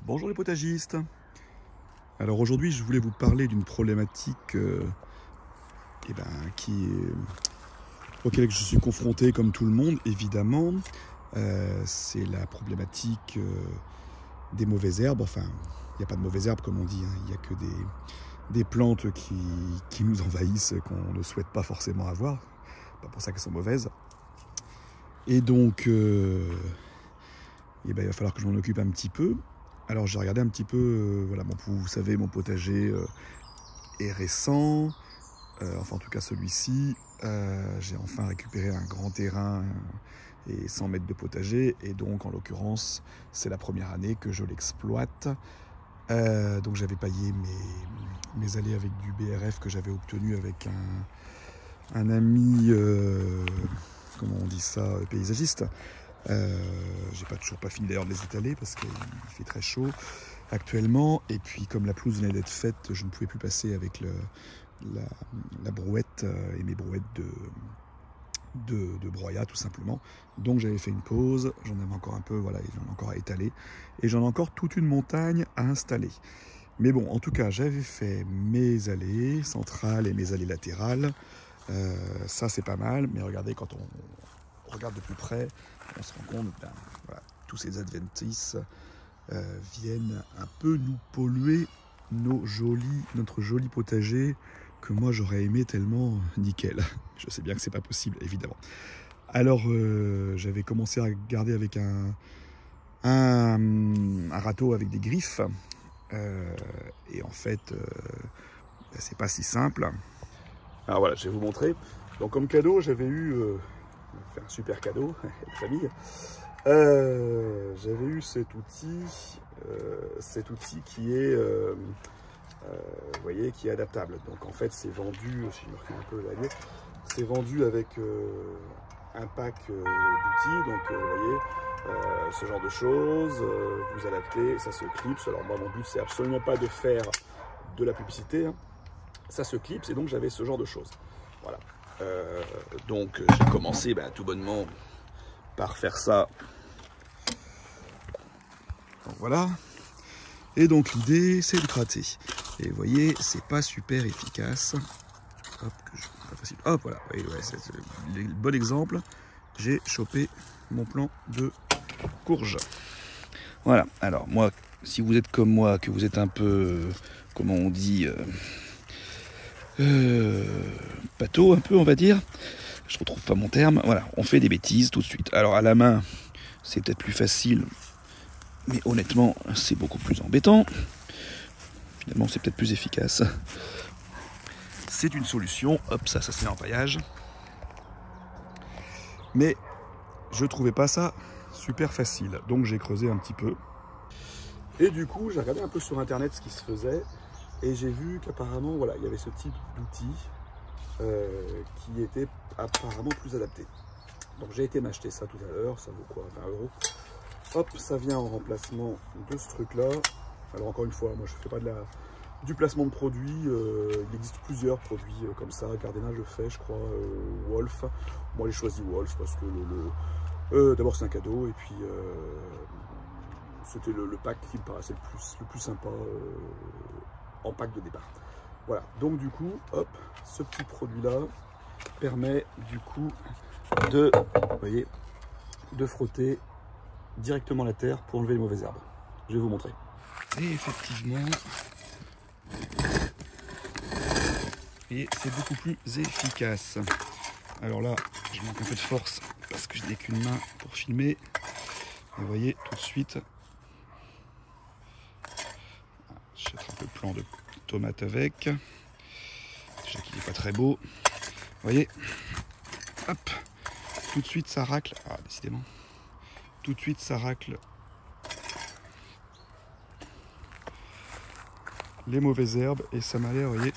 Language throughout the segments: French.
Bonjour les potagistes. Alors aujourd'hui je voulais vous parler d'une problématique auquel je suis confronté comme tout le monde évidemment. C'est la problématique des mauvaises herbes. Enfin, il n'y a pas de mauvaises herbes comme on dit, hein. Il n'y a que des plantes qui nous envahissent, qu'on ne souhaite pas forcément avoir. Pas pour ça qu'elles sont mauvaises. Et donc il va falloir que je m'en occupe un petit peu. Alors j'ai regardé un petit peu, voilà, vous savez, mon potager est récent, enfin en tout cas celui-ci. J'ai enfin récupéré un grand terrain et 100 mètres de potager, et donc en l'occurrence c'est la première année que je l'exploite. Donc j'avais paillé mes allées avec du BRF que j'avais obtenu avec un ami, comment on dit ça, paysagiste. J'ai toujours pas fini d'ailleurs de les étaler parce qu'il fait très chaud actuellement, et puis comme la pelouse venait d'être faite, je ne pouvais plus passer avec la brouette et mes brouettes de broyat tout simplement. Donc j'avais fait une pause, j'en avais encore un peu, voilà, j'en ai encore à étaler, et j'en ai encore toute une montagne à installer. Mais bon, en tout cas j'avais fait mes allées centrales et mes allées latérales. Ça c'est pas mal, mais regardez, quand on regarde de plus près, on se rend compte, voilà, tous ces adventices viennent un peu nous polluer notre joli potager que moi j'aurais aimé tellement nickel. Je sais bien que c'est pas possible, évidemment. Alors j'avais commencé à regarder avec un râteau avec des griffes, et en fait c'est pas si simple. Alors voilà, je vais vous montrer. Donc comme cadeau, j'avais eu fait un super cadeau à la famille. J'avais eu cet outil qui est vous voyez, qui est adaptable. Donc en fait c'est vendu, si je me recule un peu là, c'est vendu avec un pack d'outils. Donc vous voyez, ce genre de choses, vous adaptez, ça se clipse. Alors moi mon but c'est absolument pas de faire de la publicité, hein. Ça se clipse, et donc j'avais ce genre de choses. Voilà. Donc j'ai commencé tout bonnement par faire ça. Donc voilà. Et donc l'idée c'est de gratter. Et vous voyez, c'est pas super efficace. Hop, pas facile. Hop, voilà. Ouais, c'est le bon exemple. J'ai chopé mon plan de courge. Voilà. Alors moi, si vous êtes comme moi, que vous êtes un peu, comment on dit, pâteau un peu, on va dire. Je retrouve pas mon terme. Voilà, on fait des bêtises tout de suite. Alors à la main, c'est peut-être plus facile, mais honnêtement, c'est beaucoup plus embêtant. Finalement, c'est peut-être plus efficace. C'est une solution. Hop, ça c'est l'empaillage. Mais je trouvais pas ça super facile. Donc j'ai creusé un petit peu. Et du coup, j'ai regardé un peu sur internet ce qui se faisait. Et j'ai vu qu'apparemment, voilà, il y avait ce type d'outil qui était apparemment plus adapté. Donc j'ai été m'acheter ça tout à l'heure. Ça vaut quoi, 20 €. Hop, ça vient en remplacement de ce truc-là. Alors encore une fois, moi je ne fais pas du placement de produits. Il existe plusieurs produits comme ça. Gardena le fait, je crois, Wolf. Moi j'ai choisi Wolf parce que d'abord c'est un cadeau, et puis c'était le pack qui me paraissait le plus sympa en pack de départ. Voilà, donc du coup, hop, ce petit produit-là permet du coup de, vous voyez, de frotter directement la terre pour enlever les mauvaises herbes. Je vais vous montrer. Et effectivement, c'est beaucoup plus efficace. Alors là, je manque un peu de force parce que je n'ai qu'une main pour filmer. Et vous voyez tout de suite, je jette un peu de plan de tomate avec. Déjà qu'il n'est pas très beau. Vous voyez, hop, tout de suite ça racle. Ah, décidément. Tout de suite ça racle les mauvaises herbes, et ça m'a l'air, vous voyez,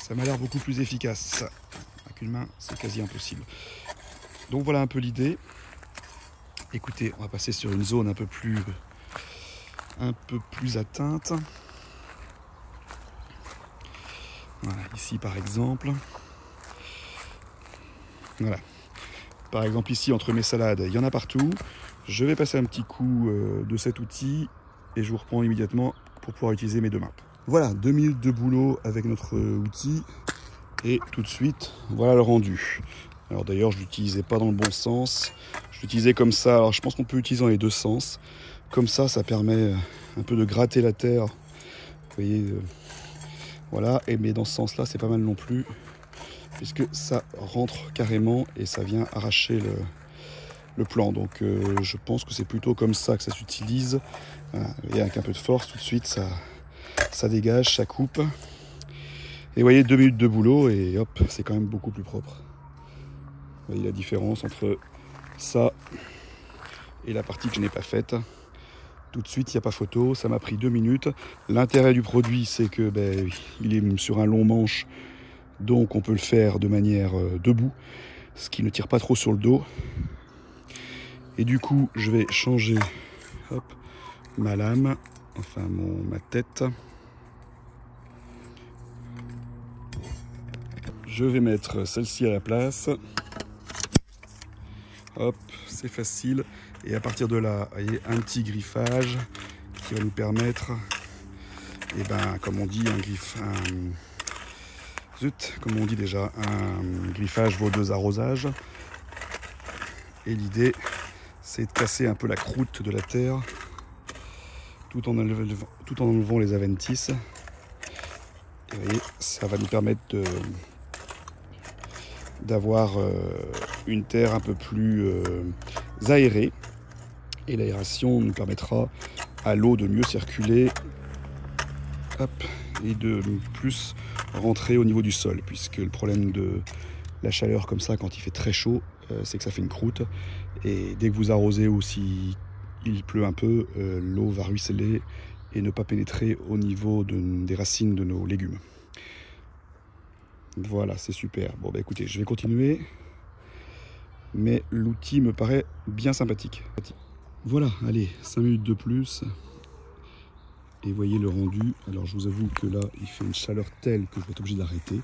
ça m'a l'air beaucoup plus efficace. Avec une main, c'est quasi impossible. Donc voilà un peu l'idée. Écoutez, on va passer sur une zone un peu plus atteinte. Voilà, ici par exemple. Voilà. Par exemple ici, entre mes salades, il y en a partout. Je vais passer un petit coup de cet outil et je vous reprends immédiatement pour pouvoir utiliser mes deux mains. Voilà, 2 minutes de boulot avec notre outil et tout de suite, voilà le rendu. Alors d'ailleurs, je ne l'utilisais pas dans le bon sens, je l'utilisais comme ça. Alors je pense qu'on peut l'utiliser dans les deux sens. Comme ça permet un peu de gratter la terre. Vous voyez, voilà, mais dans ce sens-là, c'est pas mal non plus, puisque ça rentre carrément et ça vient arracher le plan. Donc je pense que c'est plutôt comme ça que ça s'utilise. Et avec un peu de force, tout de suite, ça dégage, ça coupe. Et vous voyez, 2 minutes de boulot et hop, c'est quand même beaucoup plus propre. Vous voyez la différence entre ça et la partie que je n'ai pas faite. Tout de suite, il n'y a pas photo, ça m'a pris 2 minutes. L'intérêt du produit, c'est que il est sur un long manche, donc on peut le faire de manière debout, ce qui ne tire pas trop sur le dos. Et du coup, je vais changer ma lame, enfin ma tête. Je vais mettre celle-ci à la place. Hop, c'est facile. Et à partir de là, vous voyez, un petit griffage qui va nous permettre, comme on dit, comme on dit déjà, un griffage vaut 2 arrosages. Et l'idée, c'est de casser un peu la croûte de la terre, tout en enlevant les adventices. Et vous voyez, ça va nous permettre d'avoir une terre un peu plus aérée. Et l'aération nous permettra à l'eau de mieux circuler et de plus rentrer au niveau du sol, puisque le problème de la chaleur comme ça, quand il fait très chaud, c'est que ça fait une croûte. Et dès que vous arrosez ou si il pleut un peu, l'eau va ruisseler et ne pas pénétrer au niveau des racines de nos légumes. Voilà, c'est super. Bon, écoutez, je vais continuer, mais l'outil me paraît bien sympathique. Voilà, allez, 5 minutes de plus. Et voyez le rendu. Alors, je vous avoue que là, il fait une chaleur telle que je vais être obligé d'arrêter.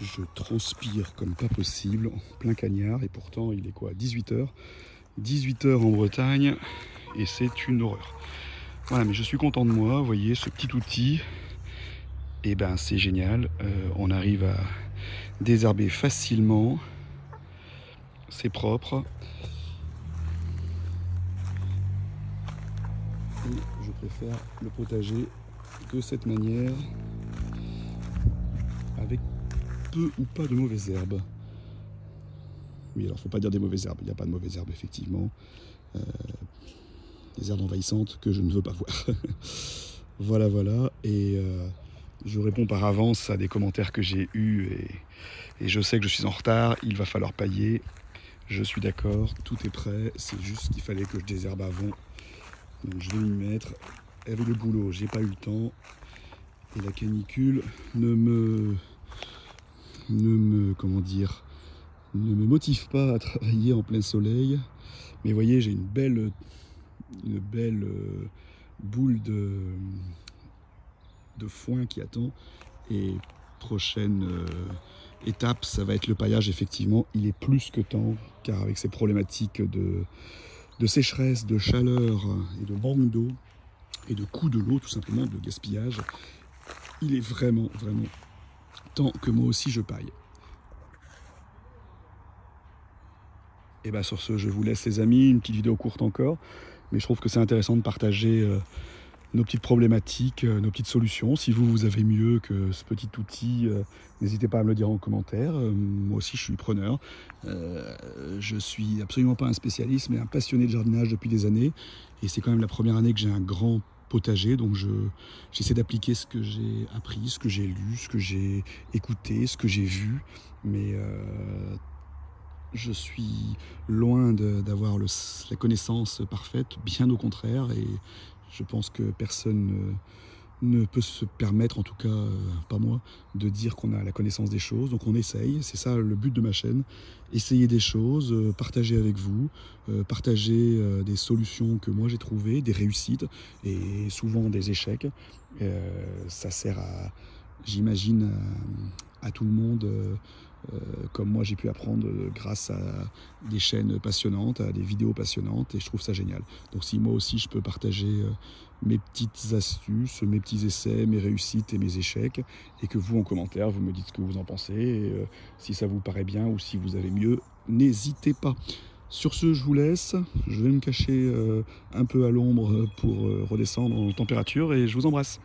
Je transpire comme pas possible, en plein cagnard. Et pourtant, il est quoi, 18h 18h en Bretagne. Et c'est une horreur. Voilà, mais je suis content de moi. Vous voyez, ce petit outil, c'est génial. On arrive à désherber facilement. C'est propre. Et je préfère le potager de cette manière, avec peu ou pas de mauvaises herbes. Oui, alors faut pas dire des mauvaises herbes, il n'y a pas de mauvaises herbes effectivement. Des herbes envahissantes que je ne veux pas voir. Voilà, et je réponds par avance à des commentaires que j'ai eus et je sais que je suis en retard, il va falloir pailler. Je suis d'accord, tout est prêt, c'est juste qu'il fallait que je désherbe avant. Donc je vais m'y mettre. Avec le boulot, j'ai pas eu le temps. Et la canicule ne me motive pas à travailler en plein soleil. Mais vous voyez, j'ai une belle boule de foin qui attend. Et prochaine étape, ça va être le paillage. Effectivement, il est plus que temps, car avec ces problématiques de sécheresse, de chaleur et de manque d'eau, et de coût de l'eau, tout simplement, de gaspillage, il est vraiment temps que moi aussi je paille. Et sur ce, je vous laisse les amis, une petite vidéo courte encore, mais je trouve que c'est intéressant de partager nos petites problématiques, nos petites solutions. Si vous avez mieux que ce petit outil, n'hésitez pas à me le dire en commentaire. Moi aussi, je suis preneur. Je suis absolument pas un spécialiste, mais un passionné de jardinage depuis des années. Et c'est quand même la première année que j'ai un grand potager, donc j'essaie d'appliquer ce que j'ai appris, ce que j'ai lu, ce que j'ai écouté, ce que j'ai vu. Mais je suis loin d'avoir la connaissance parfaite, bien au contraire, et je pense que personne ne peut se permettre, en tout cas pas moi, de dire qu'on a la connaissance des choses. Donc on essaye, c'est ça le but de ma chaîne, essayer des choses, partager avec vous, partager des solutions que moi j'ai trouvées, des réussites et souvent des échecs. Ça sert j'imagine, à tout le monde comme moi j'ai pu apprendre grâce à des chaînes passionnantes, à des vidéos passionnantes, et je trouve ça génial. Donc si moi aussi je peux partager mes petites astuces, mes petits essais, mes réussites et mes échecs, et que vous en commentaire, vous me dites ce que vous en pensez, et si ça vous paraît bien ou si vous avez mieux, n'hésitez pas. Sur ce, je vous laisse, je vais me cacher un peu à l'ombre pour redescendre en température, et je vous embrasse.